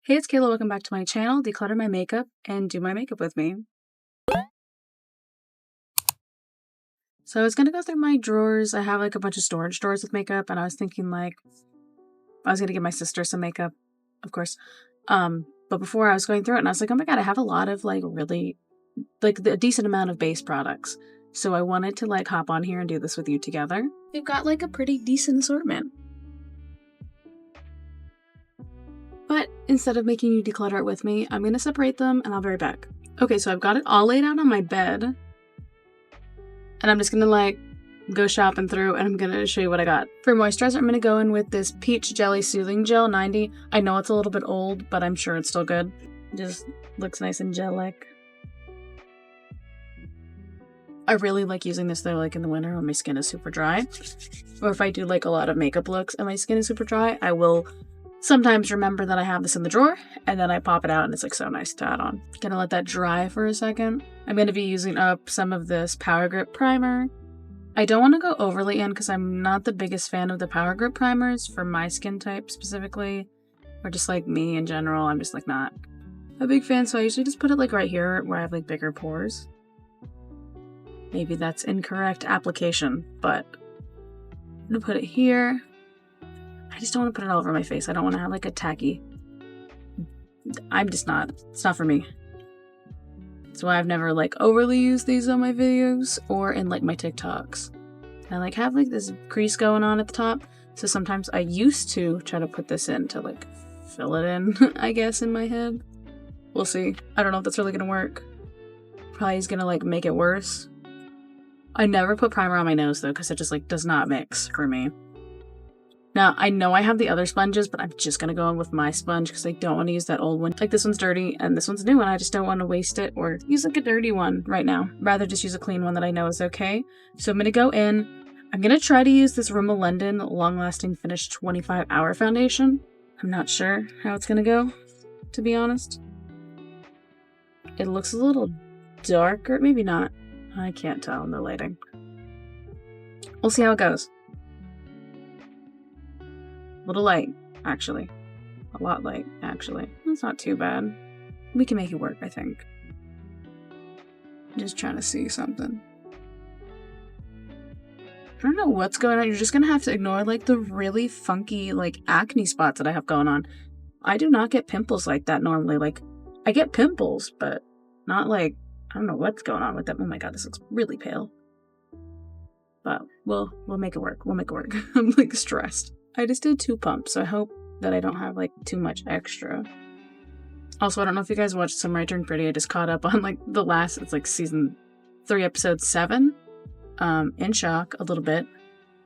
Hey, it's Kayla. Welcome back to my channel, Declutter My Makeup, and do my makeup with me. So I was gonna go through my drawers. I have like a bunch of storage drawers with makeup, and I was thinking like I was gonna give my sister some makeup, of course. But before I was going through it, and I was like, oh my god, I have a lot of like really a decent amount of base products. So I wanted to like hop on here and do this with you together. We've got like a pretty decent assortment. But instead of making you declutter it with me, I'm going to separate them and I'll be right back. Okay, so I've got it all laid out on my bed. And I'm just going to like go shopping through and I'm going to show you what I got. For moisturizer, I'm going to go in with this Peach Jelly Soothing Gel 90. I know it's a little bit old, but I'm sure it's still good. It just looks nice and gel-like. I really like using this though, like in the winter when my skin is super dry. Or if I do like a lot of makeup looks and my skin is super dry, I will sometimes remember that I have this in the drawer, and then I pop it out, and it's like so nice to add on. Gonna let that dry for a second. I'm gonna be using up some of this Power Grip primer. I don't want to go overly in because I'm not the biggest fan of the Power Grip primers for my skin type specifically, or just like me in general. I'm just like not a big fan, so I usually just put it like right here where I have like bigger pores. Maybe that's incorrect application, but I'm gonna put it here. I just don't want to put it all over my face. I don't want to have like a tacky. It's not for me. That's why I've never like overly used these on my videos or in like my TikToks. I like have like this crease going on at the top. So sometimes I used to try to put this in to like fill it in, I guess, in my head. We'll see. I don't know if that's really gonna work. Probably is gonna like make it worse. I never put primer on my nose though, because it just like does not mix for me. Now, I know I have the other sponges, but I'm just going to go in with my sponge because I don't want to use that old one. Like this one's dirty and this one's new and I just don't want to waste it or use like a dirty one right now. Rather just use a clean one that I know is okay. So I'm going to go in. I'm going to try to use this Rimmel London Long Lasting Finish 25 Hour Foundation. I'm not sure how it's going to go, to be honest. It looks a little darker. Maybe not. I can't tell in the lighting. We'll see how it goes. Little light, actually. A lot light, actually. That's not too bad. We can make it work, I think. Just trying to see something. I don't know what's going on. You're just gonna have to ignore like the really funky like acne spots that I have going on. I do not get pimples like that normally. Like, I get pimples, but not like, I don't know what's going on with them. Oh my god, this looks really pale. But we'll make it work. We'll make it work. I'm like stressed. I just did 2 pumps, so I hope that I don't have like too much extra. Also, I don't know if you guys watched Summer I Turned Pretty. I just caught up on like the last, it's like season 3, episode 7. In shock a little bit.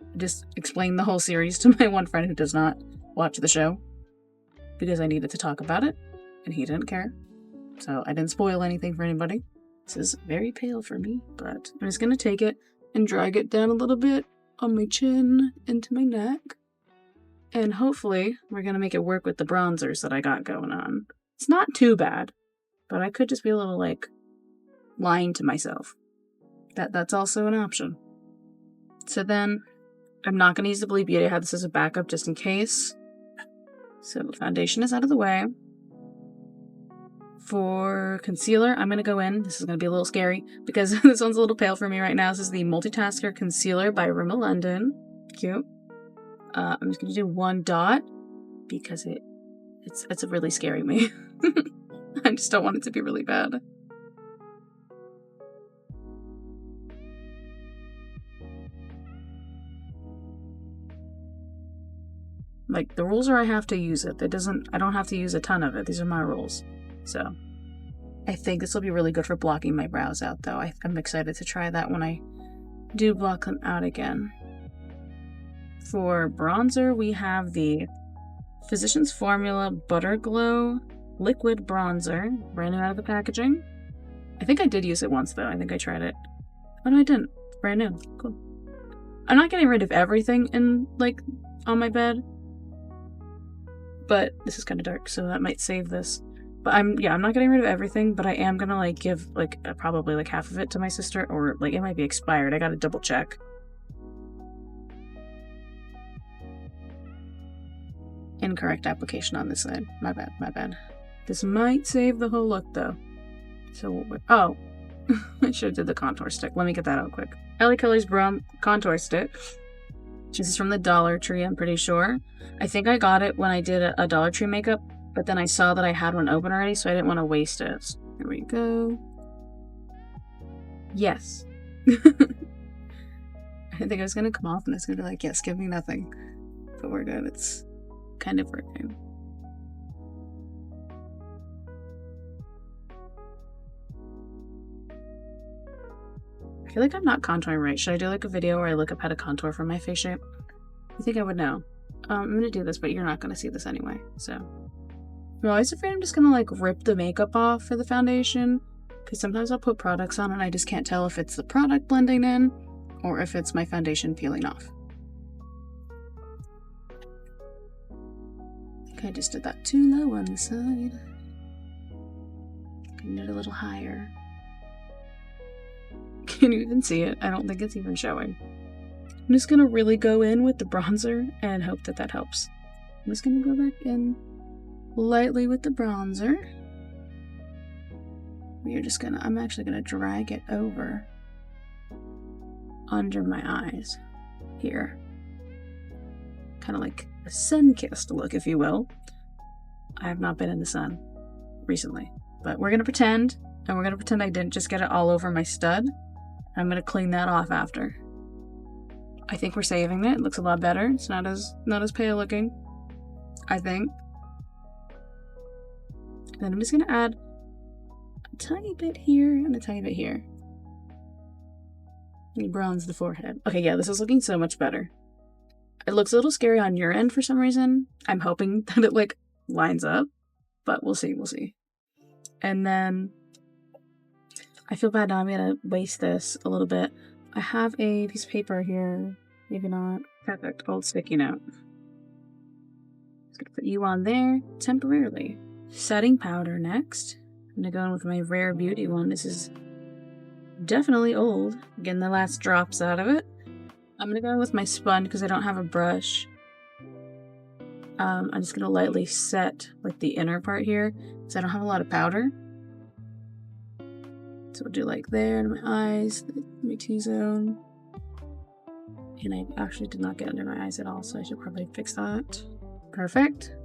I just explained the whole series to my one friend who does not watch the show because I needed to talk about it and he didn't care. So I didn't spoil anything for anybody. This is very pale for me, but I'm just gonna take it and drag it down a little bit on my chin into my neck. And hopefully, we're going to make it work with the bronzers that I got going on. It's not too bad, but I could just be a little, like, lying to myself. That's also an option. So then, I'm not going to use the Believe Beauty. I have this as a backup just in case. So the foundation is out of the way. For concealer, I'm going to go in. This is going to be a little scary because this one's a little pale for me right now. This is the Multitasker Concealer by Rimmel London. Cute. I'm just going to do 1 dot because it's really scaring me. I just don't want it to be really bad. Like, the rules are I have to use it. I don't have to use a ton of it. These are my rules. So, I think this will be really good for blocking my brows out, though. I'm excited to try that when I do block them out again. For bronzer, we have the Physicians Formula Butter Glow Liquid Bronzer, brand new out of the packaging. I think I did use it once, though. I think I tried it. Oh, no, I didn't. It's brand new. Cool. I'm not getting rid of everything in, like, on my bed. But this is kind of dark, so that might save this. But I'm not getting rid of everything, but I am gonna, like, give, like, probably, like, half of it to my sister, or, like, it might be expired. I gotta double check. Incorrect application on this side. My bad, my bad. This might save the whole look though. So, oh, I should have did the contour stick. Let me get that out quick. LA Colors Brown Contour Stick. This is from the Dollar Tree, I'm pretty sure. I think I got it when I did a Dollar Tree makeup, but then I saw that I had one open already, so I didn't want to waste it. Here we go. Yes. I didn't think I was going to come off and it's going to be like, yes, give me nothing. But we're good. It's kind of working. I feel like I'm not contouring right. Should I do like a video where I look up how to contour for my face shape? I think I would know. I'm going to do this, but you're not going to see this anyway, so. I'm always afraid I'm just going to like rip the makeup off for the foundation, because sometimes I'll put products on and I just can't tell if it's the product blending in or if it's my foundation peeling off. I think I just did that too low on the side. Can do it a little higher. Can't even see it. I don't think it's even showing. I'm just gonna really go in with the bronzer and hope that that helps. I'm just gonna go back in lightly with the bronzer. I'm actually gonna drag it over under my eyes here. Kind of like a sun-kissed look, if you will. I have not been in the sun recently, but we're gonna pretend, and we're gonna pretend I didn't just get it all over my stud. I'm gonna clean that off after. I think we're saving it. It looks a lot better. It's not as pale looking, I think. And then I'm just gonna add a tiny bit here and a tiny bit here. And bronze the forehead. Okay, yeah, this is looking so much better. It looks a little scary on your end for some reason. I'm hoping that it like lines up, but we'll see, we'll see. And then I feel bad now. I'm gonna waste this a little bit. I have a piece of paper here. Maybe not. Perfect. Old sticky note. Just gonna put you on there temporarily. Setting powder next. I'm gonna go in with my Rare Beauty one. This is definitely old. Getting the last drops out of it. I'm gonna go with my sponge because I don't have a brush. I'm just gonna lightly set like the inner part here because I don't have a lot of powder. So we'll do like there in my eyes, my T-zone. And I actually did not get under my eyes at all, so I should probably fix that. Perfect.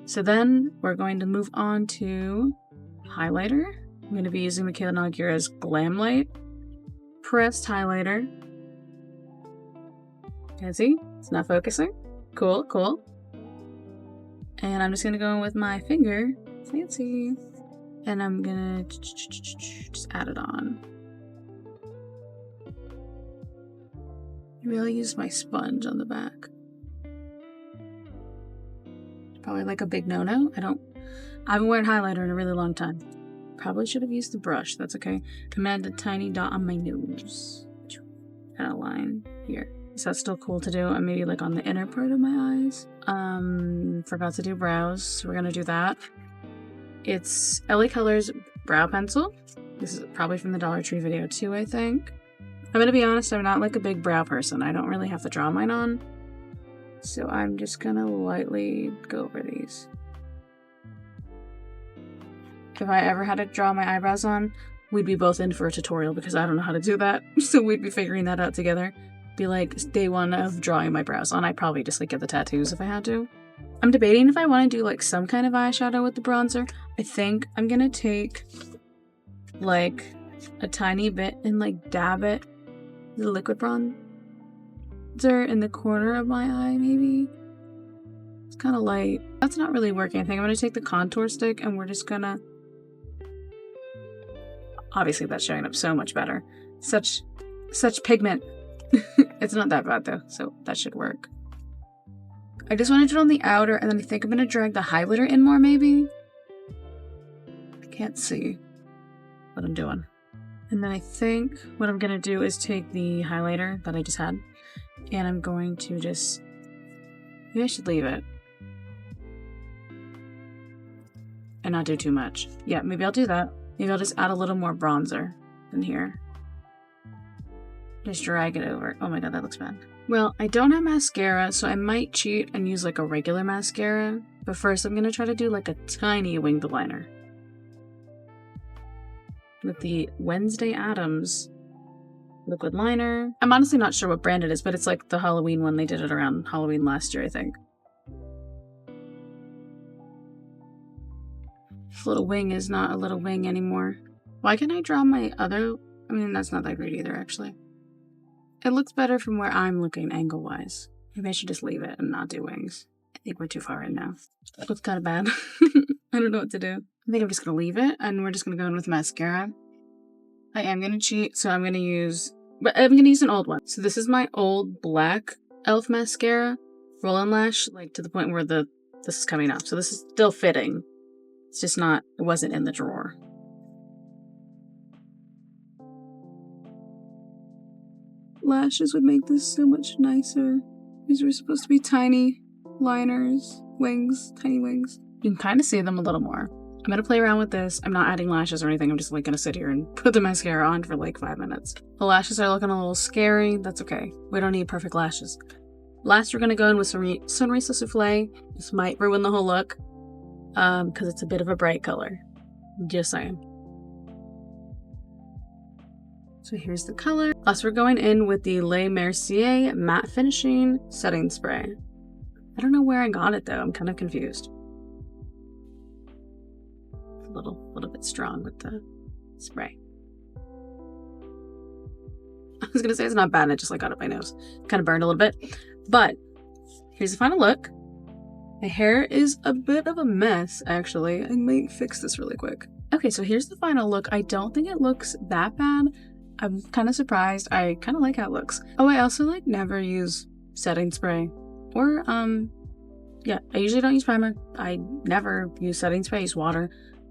So then we're going to move on to highlighter. I'm going to be using Michaela Nagira's Glam Light pressed highlighter. Can see? It's not focusing. Cool, cool. And I'm just going to go in with my finger. Fancy. And I'm gonna just add it on. Maybe I'll use my sponge on the back. Probably like a big no-no. I haven't worn highlighter in a really long time. Probably should have used the brush. That's okay. I'm gonna add a tiny dot on my nose. Add a line here. Is that still cool to do? And maybe like on the inner part of my eyes. Forgot to do brows. So we're gonna do that. It's LA Colors Brow Pencil. This is probably from the Dollar Tree video too, I think. I'm gonna be honest, I'm not like a big brow person. I don't really have to draw mine on. So I'm just gonna lightly go over these. If I ever had to draw my eyebrows on, we'd be both in for a tutorial because I don't know how to do that. So we'd be figuring that out together. Be like day one of drawing my brows on. I'd probably just like get the tattoos if I had to. I'm debating if I want to do like some kind of eyeshadow with the bronzer. I think I'm gonna take like a tiny bit and like dab it, the liquid bronzer in the corner of my eye maybe. It's kind of light. That's not really working. I think I'm gonna take the contour stick and we're just gonna, obviously that's showing up so much better. Such pigment. It's not that bad though, so that should work. I just want to do it on the outer, and then I think I'm going to drag the highlighter in more, maybe? I can't see what I'm doing. And then I think what I'm going to do is take the highlighter that I just had, and I'm going to just... Maybe I should leave it. And not do too much. Yeah, maybe I'll do that. Maybe I'll just add a little more bronzer in here. Just drag it over. Oh my god, that looks bad. Well, I don't have mascara, so I might cheat and use like a regular mascara. But first, I'm gonna try to do like a tiny winged liner with the Wednesday Addams liquid liner. I'm honestly not sure what brand it is, but it's like the Halloween one. They did it around Halloween last year, I think. This little wing is not a little wing anymore. Why can't I draw my other? I mean, that's not that great either, actually. It looks better from where I'm looking angle-wise. Maybe I should just leave it and not do wings. I think we're too far in now. That looks kind of bad. I don't know what to do. I think I'm just going to leave it, and we're just going to go in with mascara. I am going to cheat, so I'm going to use... But I'm going to use an old one. So this is my old black e.l.f. mascara. Roll-on lash, like to the point where this is coming off. So this is still fitting. It's just not... It wasn't in the drawer. Lashes would make this so much nicer. These were supposed to be tiny liners, wings, tiny wings. You can kind of see them a little more. I'm going to play around with this. I'm not adding lashes or anything. I'm just like going to sit here and put the mascara on for like 5 minutes. The lashes are looking a little scary. That's okay. We don't need perfect lashes. Last, we're going to go in with some Sunrisa Souffle. This might ruin the whole look because it's a bit of a bright color. Just saying. So here's the color. Last, we're going in with the Le Mercier Matte Finishing Setting Spray. I don't know where I got it though. I'm kind of confused. A little bit strong with the spray. I was gonna say it's not bad, and I just like got up my nose. Kind of burned a little bit. But here's the final look. My hair is a bit of a mess, actually. I might fix this really quick. Okay, so here's the final look. I don't think it looks that bad. I'm kind of surprised. I kind of like how it looks. Oh, I also like never use setting spray. Or, yeah, I usually don't use primer. I never use setting spray. I use water.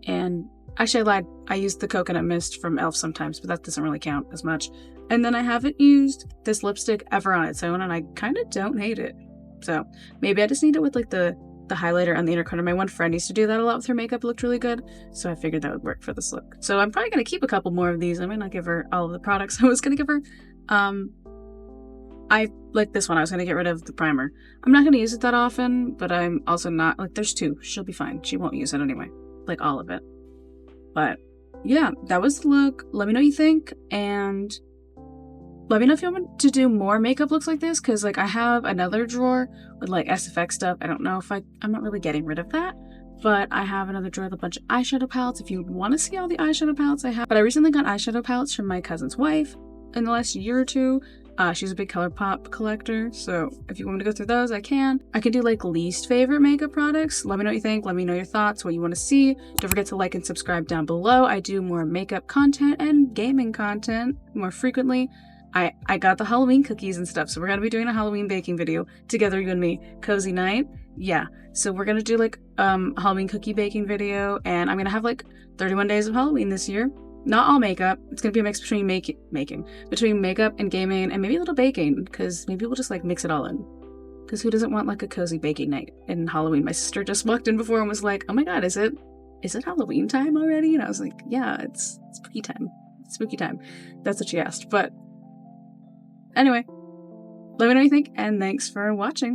And actually, I lied. I use the coconut mist from e.l.f. sometimes, but that doesn't really count as much. And then I haven't used this lipstick ever on its own, and I kind of don't hate it. So maybe I just need it with like the highlighter on the inner corner. My one friend used to do that a lot with her makeup. It looked really good. So I figured that would work for this look. So I'm probably going to keep a couple more of these. I might not give her all of the products I was going to give her. I like this one. I was going to get rid of the primer. I'm not going to use it that often, but I'm also not, like, there's 2. She'll be fine. She won't use it anyway. Like, all of it. But yeah, that was the look. Let me know what you think, and let me know if you want to do more makeup looks like this, because like I have another drawer with like SFX stuff. I don't know if I'm not really getting rid of that, but I have another drawer with a bunch of eyeshadow palettes if you want to see all the eyeshadow palettes I have. But I recently got eyeshadow palettes from my cousin's wife in the last year or 2. She's a big ColourPop collector, so if you want me to go through those, I can. I can do like least favorite makeup products. Let me know what you think. Let me know your thoughts, what you want to see. Don't forget to like and subscribe down below. I do more makeup content and gaming content more frequently. I got the Halloween cookies and stuff, so we're gonna be doing a Halloween baking video together, you and me. Cozy night. Yeah, so we're gonna do like a Halloween cookie baking video, and I'm gonna have like 31 days of Halloween this year. Not all makeup. It's gonna be a mix between between makeup and gaming, and maybe a little baking, because maybe we'll just like mix it all in. Because who doesn't want like a cozy baking night in Halloween? My sister just walked in before and was like, "Oh my god, is it Halloween time already?" And I was like, "Yeah, it's spooky time. It's spooky time." That's what she asked. But anyway, let me know what you think, and thanks for watching.